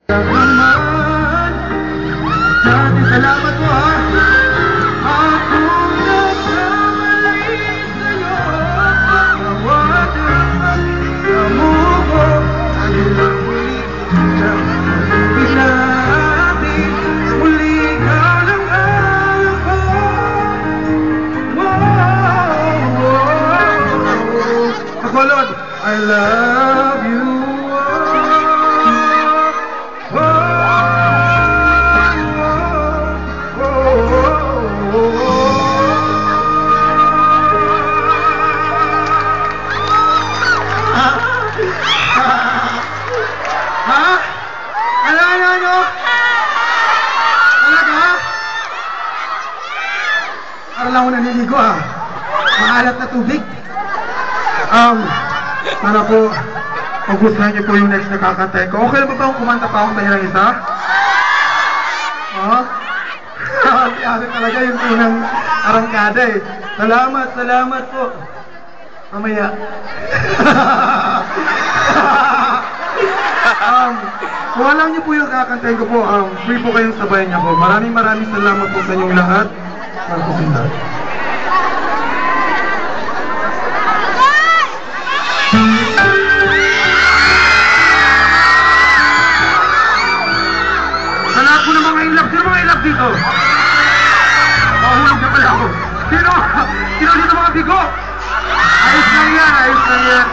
Naman, dati salamat po ha. Ako nagkamali sa'yo. Tawagan at namuko. Ilang ulit na pinatin. Muli ka lang ako. Pagbalon, I love you. Para lang ako naniligo ha. Maalat na tubig. Para po, magustuhan niyo po yung next na kakantay ko. Okay lang ba ba kung kumanta pa akong tahirang isa? Si Ate talaga yung unang arangkada eh. Salamat po. Mamaya. Kung alam niyo po yung kakantay ko po, free po kayong sabayan niya po. Maraming salamat po sa inyong lahat. Marcosinda. Sa lahat po ng mga ilap, sino mga ilap dito? Mahulog na pala ako. Sino dito mga bigo? Ayos lang yan.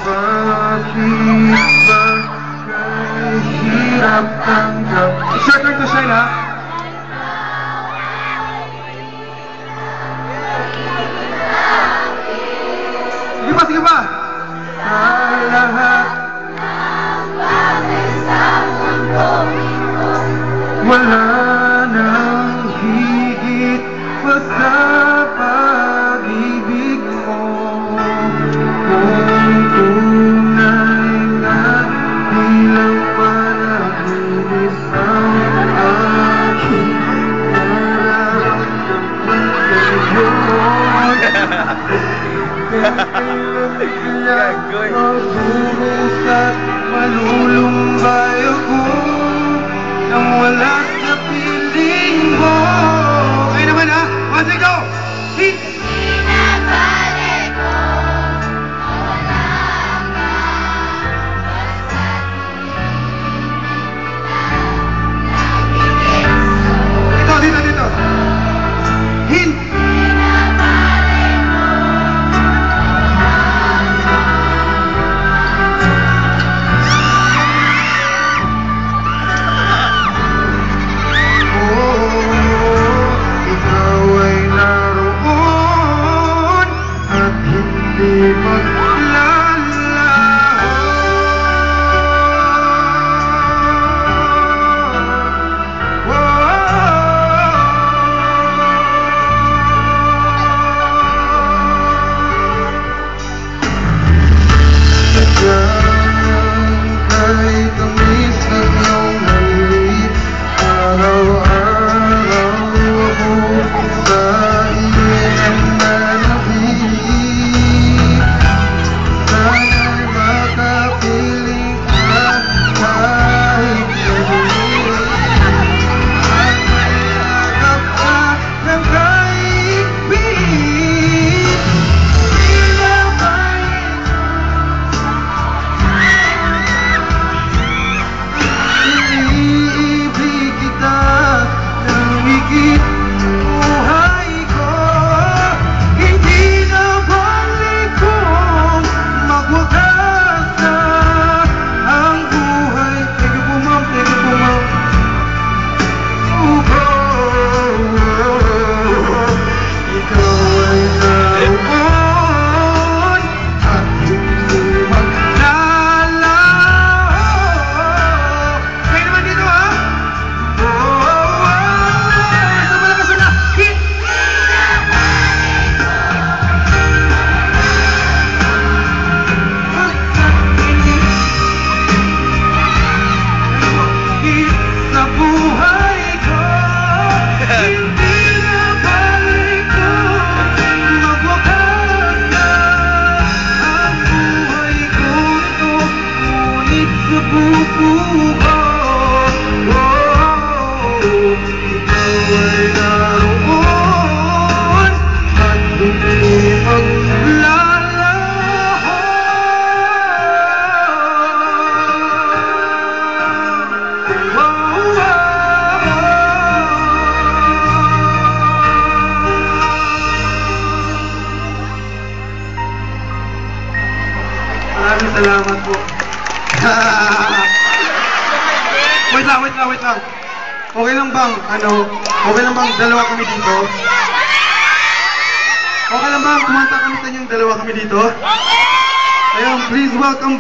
Bakit ba kahirap tanggap? Short turn to shine ha? Sige pa! Sa lahat ng bagay sa mundo ito, wala nang higit pa sa pag-ibig mo. Kung tunay na bilang panaginis ang aking nararamdaman ngayon. Magbuhos at malulumbay ako nang wala sa piling mo. Okay naman ha? One, two, go! Pinabalik ko na wala ka. Basta Dito. Hint! sa puso ko. Ikaw ay naroon at hindi maraming salamat po. Wait lang. Okay lang bang, dalawa kami dito? Okay lang bang kumanta kami sa inyong dalawa kami dito? Ayun, please welcome